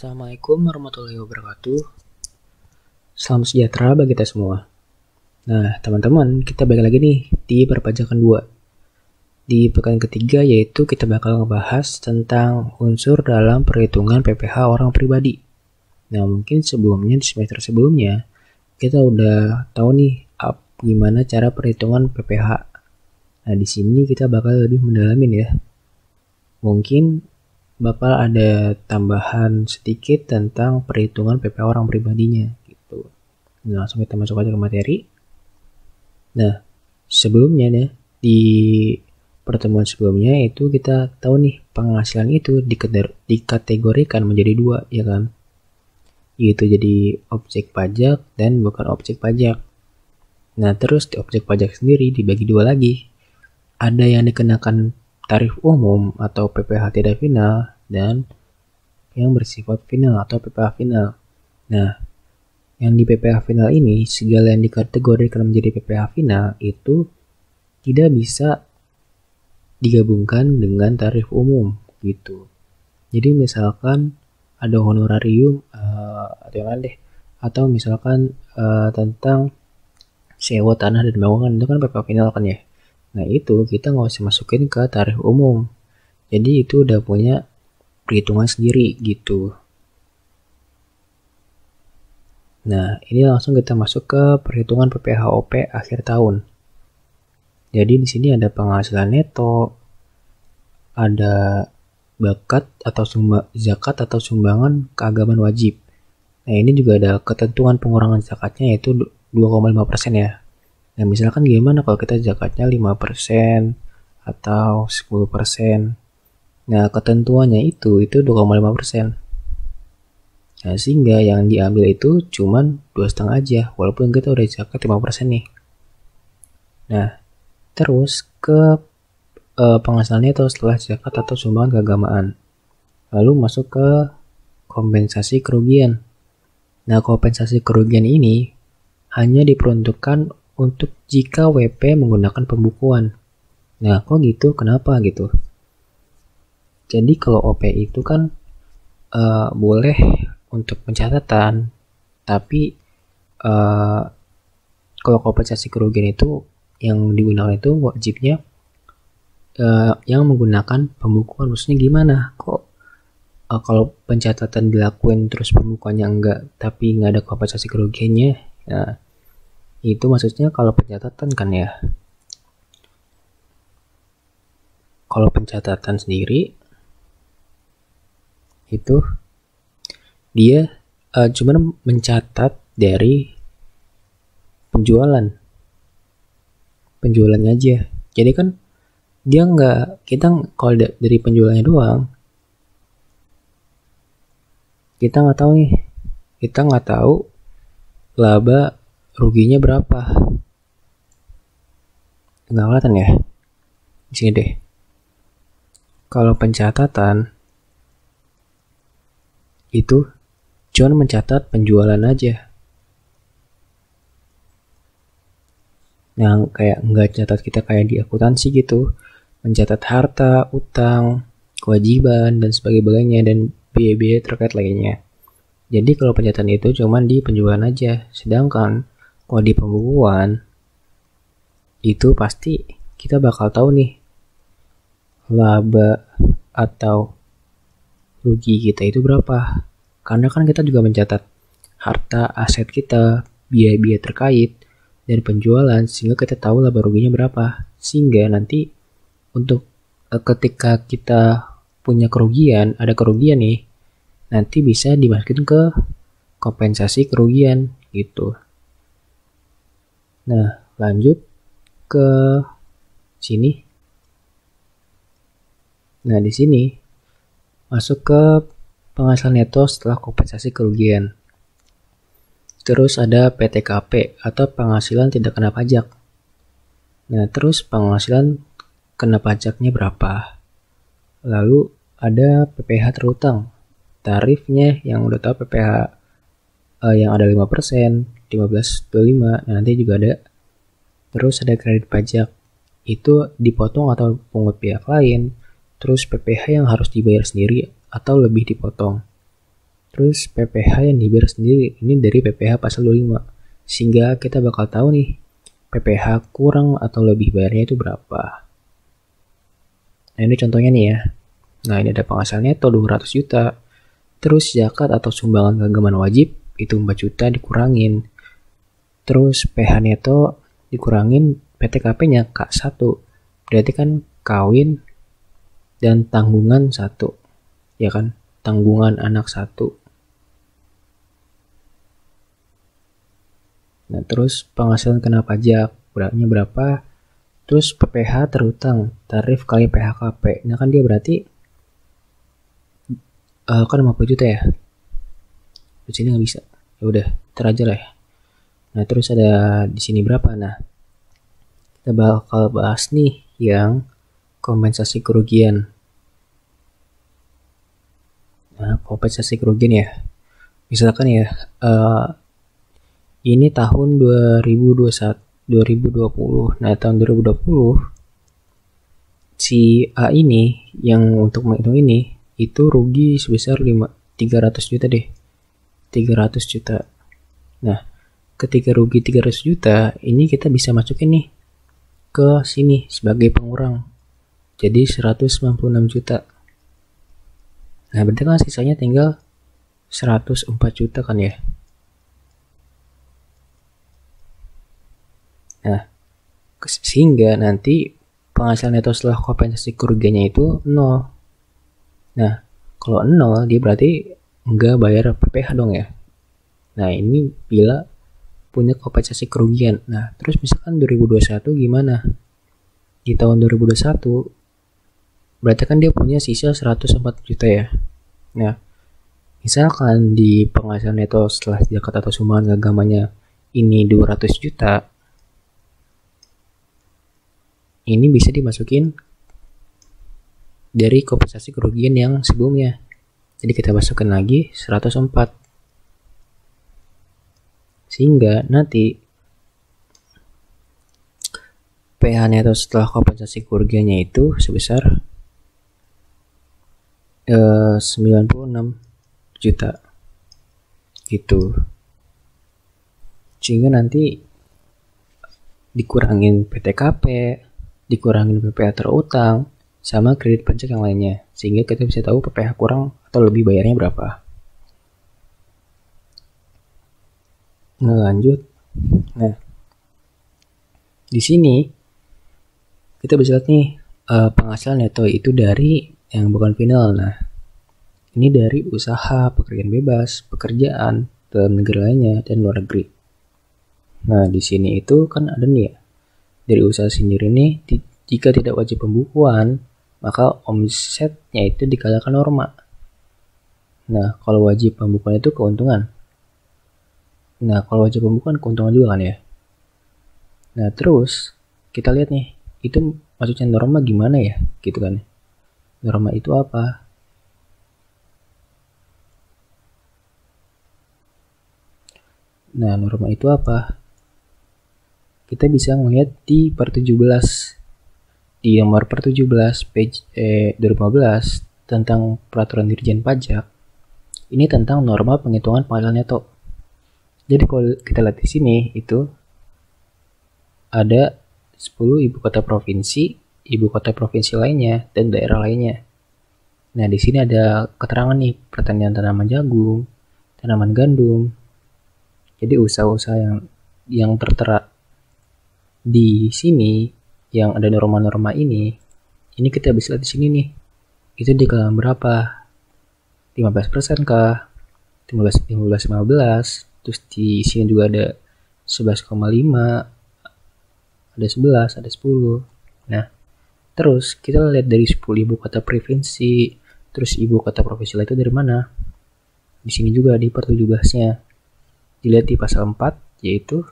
Assalamualaikum warahmatullahi wabarakatuh. Salam sejahtera bagi kita semua. Nah, teman-teman, kita balik lagi nih di perpajakan 2. Di pekan ketiga yaitu kita bakal ngebahas tentang unsur dalam perhitungan PPh orang pribadi. Nah, mungkin sebelumnya di semester sebelumnya kita udah tahu nih gimana cara perhitungan PPh. Nah, di sini kita bakal lebih mendalamin ya. Mungkin bakal ada tambahan sedikit tentang perhitungan PPh orang pribadinya gitu. Nah, langsung kita masuk aja ke materi. Nah, sebelumnya nih di pertemuan sebelumnya itu kita tahu nih penghasilan itu dikategorikan menjadi 2 ya kan. Yaitu jadi objek pajak dan bukan objek pajak. Nah, terus di objek pajak sendiri dibagi 2 lagi. Ada yang dikenakan tarif umum atau PPh tidak final dan yang bersifat final atau PPh final. Nah, yang di PPh final ini segala yang dikategorikan menjadi PPh final itu tidak bisa digabungkan dengan tarif umum gitu. Jadi misalkan ada honorarium atau yang lain deh, atau misalkan tentang sewa tanah dan bangunan itu kan PPh final kan ya. Nah itu kita nggak usah masukin ke tarif umum. Jadi itu udah punya perhitungan sendiri gitu. Nah ini langsung kita masuk ke perhitungan PPh-OP akhir tahun. Jadi di sini ada penghasilan neto, ada zakat atau sumbangan keagamaan wajib. Nah ini juga ada ketentuan pengurangan zakatnya yaitu 2,5% ya. Nah misalkan gimana kalau kita zakatnya 5% atau 10%. Nah ketentuannya itu 2,5%. Nah sehingga yang diambil itu cuman 2,5 aja walaupun kita udah zakat 5% nih. Nah terus ke penghasilan neto setelah zakat atau sumbangan keagamaan. Lalu masuk ke kompensasi kerugian. Nah kompensasi kerugian ini hanya diperuntukkan untuk jika WP menggunakan pembukuan. Nah, kok gitu? Kenapa gitu? Jadi kalau OP itu kan boleh untuk pencatatan, tapi kalau kompensasi kerugian itu yang digunakan itu wajibnya yang menggunakan pembukuan. Maksudnya gimana? Kok kalau pencatatan dilakuin terus pembukuannya enggak, tapi nggak ada kompensasi kerugiannya? Nah, itu maksudnya kalau pencatatan kan ya. Kalau pencatatan sendiri itu dia cuman mencatat dari penjualannya aja. Jadi kan dia kita kalau dari penjualannya doang kita nggak tahu laba ruginya berapa. Nggak kelihatan ya? Di sini deh. Kalau pencatatan itu cuma mencatat penjualan aja. Yang kayak nggak catat kita kayak di akuntansi gitu. Mencatat harta, utang, kewajiban, dan sebagainya dan biaya-biaya terkait lainnya. Jadi kalau pencatatan itu cuma di penjualan aja. Sedangkan kalau di pembukuan itu pasti kita bakal tahu nih laba atau rugi kita itu berapa. Karena kan kita juga mencatat harta, aset kita, biaya-biaya terkait dan penjualan sehingga kita tahu laba ruginya berapa. Sehingga nanti untuk ketika kita punya kerugian, ada kerugian nih, nanti bisa dimasukin ke kompensasi kerugian gitu. Nah, lanjut ke sini. Nah, di sini masuk ke penghasilan neto setelah kompensasi kerugian. Terus ada PTKP atau penghasilan tidak kena pajak. Nah, terus penghasilan kena pajaknya berapa? Lalu ada PPh terutang. Tarifnya yang udah tahu PPh yang ada 5%, 15, 25, nah nanti juga ada. Terus ada kredit pajak, itu dipotong atau pungut pihak lain. Terus PPh yang harus dibayar sendiri atau lebih dipotong. Terus PPh yang dibayar sendiri ini dari PPh pasal 25. Sehingga kita bakal tahu nih PPh kurang atau lebih bayarnya itu berapa. Nah ini contohnya nih ya. Nah ini ada penghasilan neto 200 juta. Terus zakat atau sumbangan keagamaan wajib itu 4 juta dikurangin. Terus PH neto dikurangin PTKP-nya K1. Berarti kan kawin dan tanggungan 1. Ya kan? Tanggungan anak 1. Nah terus penghasilan kena pajak. Beratnya berapa? Terus PPh terutang. Tarif kali PHKP. Nah kan dia berarti kan 50 juta ya. Di sini nggak bisa. Ya udah, teraja lah ya. Nah, terus ada di sini berapa? Nah, kita bakal bahas nih yang kompensasi kerugian. Nah, kompensasi kerugian ya. Misalkan ya, ini tahun 2020. Nah, tahun 2020 si A ini yang untuk menghitung ini itu rugi sebesar 300 juta deh. 300 juta. Nah, ketika rugi 300 juta, ini kita bisa masukin nih ke sini sebagai pengurang. Jadi 196 juta. Nah, berarti kan sisanya tinggal 104 juta kan ya. Nah, sehingga nanti penghasilan neto setelah kompensasi kerugiannya itu 0. Nah, kalau 0 dia berarti nggak bayar PPh dong ya. Nah, ini bila punya kompensasi kerugian. Nah, terus misalkan 2021 gimana? Di tahun 2021 berarti kan dia punya sisa 104 juta ya. Nah, misalkan di penghasilan neto setelah zakat atau sumbangan agamanya ini 200 juta, ini bisa dimasukin dari kompensasi kerugian yang sebelumnya. Jadi kita masukkan lagi 104. Sehingga nanti PH neto setelah kompensasi kerugiannya itu sebesar 96 juta. Gitu. Sehingga nanti dikurangin PTKP, dikurangin PPh terutang, sama kredit pajak yang lainnya. Sehingga kita bisa tahu PPh kurang atau lebih bayarnya berapa. Nah, lanjut. Nah, di sini kita bisa lihat nih penghasilan neto itu dari yang bukan final. Nah, ini dari usaha, pekerjaan bebas, pekerjaan dalam negeri lainnya dan luar negeri. Nah, di sini itu kan ada nih ya. Dari usaha sendiri nih, jika tidak wajib pembukuan, maka omsetnya itu dikalikan norma. Nah, kalau wajib pembukuan itu keuntungan. Nah, kalau wajib pembukuan keuntungan juga kan ya. Nah, terus kita lihat nih, itu maksudnya norma gimana ya, gitu kan. Norma itu apa? Nah, norma itu apa? Kita bisa melihat di per 17. Di nomor per 17 page 2015 tentang peraturan Dirjen Pajak. Ini tentang norma penghitungan penghasilan neto. Jadi kalau kita lihat di sini itu ada 10 ibu kota provinsi lainnya dan daerah lainnya. Nah, di sini ada keterangan nih pertanian tanaman jagung, tanaman gandum. Jadi usaha-usaha yang tertera di sini yang ada norma-norma ini kita bisa lihat di sini nih. Itu di kalangan berapa? 15% kah? 15. Terus di sini juga ada 11,5, ada 11, ada 10. Nah, terus kita lihat dari 10 ibu kota provinsi, terus ibu kota provinsi lain itu dari mana? Di sini juga di per 17-nya. Dilihat di pasal 4, yaitu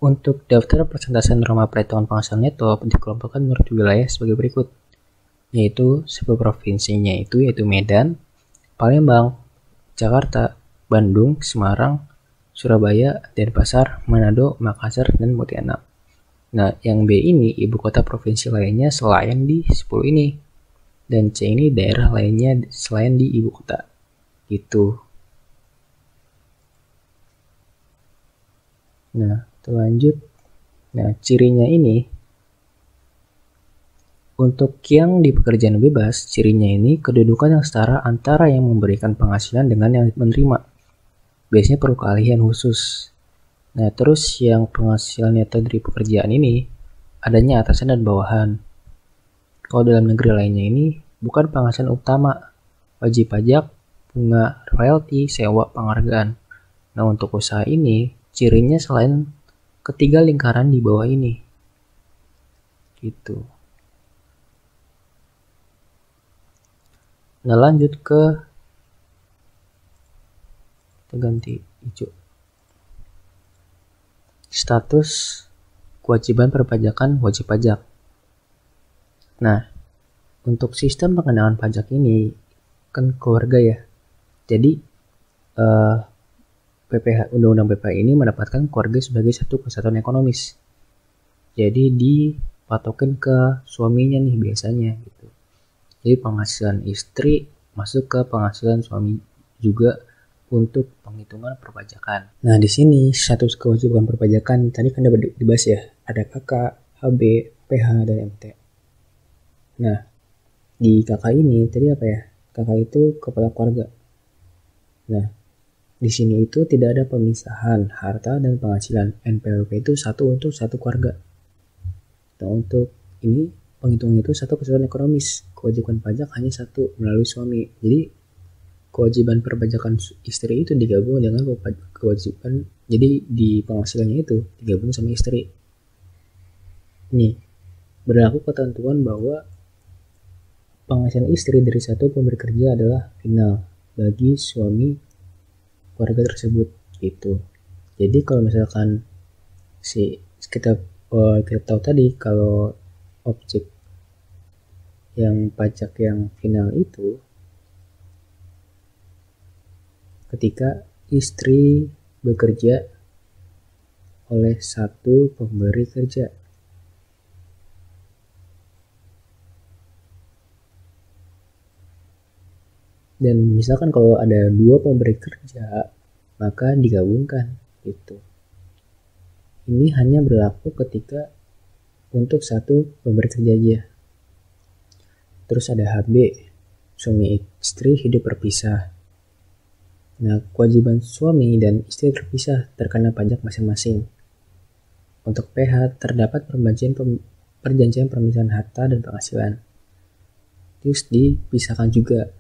untuk daftar persentase norma perhitungan penghasilan neto dikelompokkan menurut wilayah sebagai berikut, yaitu 10 provinsinya itu yaitu Medan, Palembang, Jakarta, Bandung, Semarang, Surabaya, Denpasar, Manado, Makassar, dan Pontianak. Nah, yang B ini ibu kota provinsi lainnya selain di 10 ini. Dan C ini daerah lainnya selain di ibu kota. Itu. Nah, lanjut. Nah, cirinya ini untuk yang di pekerjaan bebas, cirinya ini kedudukan yang setara antara yang memberikan penghasilan dengan yang menerima. Biasanya perlu keahlian khusus. Nah, terus yang penghasilan neto dari pekerjaan ini adanya atasan dan bawahan. Kalau dalam negeri lainnya ini bukan penghasilan utama, wajib pajak, bunga, royalti, sewa, penghargaan. Nah, untuk usaha ini, cirinya selain ketiga lingkaran di bawah ini. Gitu. Nah, lanjut ke kita ganti hijau. Status kewajiban perpajakan wajib pajak. Nah, untuk sistem pengenaan pajak ini kan keluarga ya. Jadi PPH Undang-Undang PPH ini mendapatkan keluarga sebagai satu kesatuan ekonomis. Jadi dipatokin ke suaminya nih biasanya gitu. Jadi penghasilan istri masuk ke penghasilan suami juga untuk penghitungan perpajakan. Nah, di sini status kewajiban perpajakan tadi kan udah dibahas ya. Ada KK, HB, PH, dan MT. Nah, di KK ini tadi apa ya? KK itu kepala keluarga. Nah, di sini itu tidak ada pemisahan harta dan penghasilan. NPWP itu satu untuk satu keluarga. Nah, untuk ini penghitungan itu satu kesatuan ekonomis. Kewajiban pajak hanya satu melalui suami. Jadi kewajiban perpajakan istri itu digabung dengan kewajiban, jadi di penghasilannya itu digabung sama istri. Nih, berlaku ketentuan bahwa penghasilan istri dari satu pemberi kerja adalah final bagi suami keluarga tersebut gitu. Jadi kalau misalkan kita tahu tadi kalau objek yang pajak yang final itu ketika istri bekerja oleh satu pemberi kerja. Dan misalkan kalau ada dua pemberi kerja, maka digabungkan gitu. Ini hanya berlaku ketika untuk satu pemberi kerja aja. Terus ada HB, suami istri hidup berpisah. Nah, kewajiban suami dan istri terpisah terkena pajak masing-masing. Untuk PH terdapat perjanjian pemisahan harta dan penghasilan. Terus dipisahkan juga.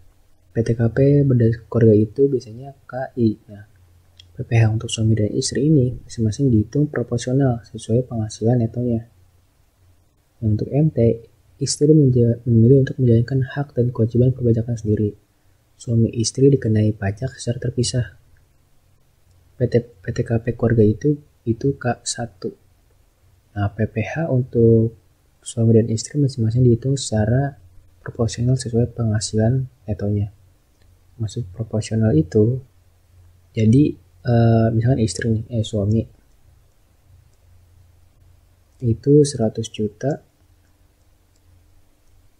PTKP berdasarkan keluarga itu biasanya KI. Nah, PPH untuk suami dan istri ini masing-masing dihitung proporsional sesuai penghasilan netonya. Nah, untuk MT, istri memilih untuk menjalankan hak dan kewajiban perpajakan sendiri. Suami istri dikenai pajak secara terpisah. PTKP keluarga itu K1. Nah, PPH untuk suami dan istri masing-masing dihitung secara proporsional sesuai penghasilan netonya. Maksud proporsional itu, jadi misalkan suami itu 100 juta,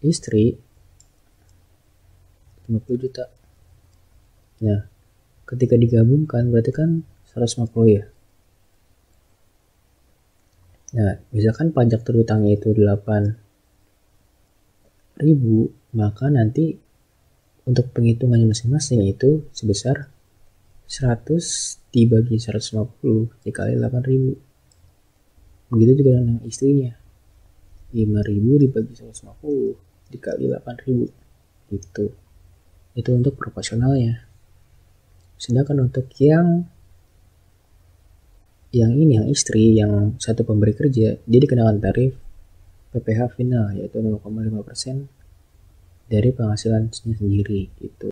istri 50 juta. Nah, ketika digabungkan berarti kan 150 ya. Nah, misalkan pajak terutangnya itu 8.000, maka nanti untuk penghitungannya masing-masing itu sebesar 100 dibagi 150 dikali 8.000. Begitu juga dengan istrinya. 5.000 dibagi 150 dikali 8.000. Gitu. Itu untuk proporsionalnya. Sedangkan untuk yang istri, yang satu pemberi kerja, dia dikenakan tarif PPH final yaitu 0,5% dari penghasilannya sendiri gitu.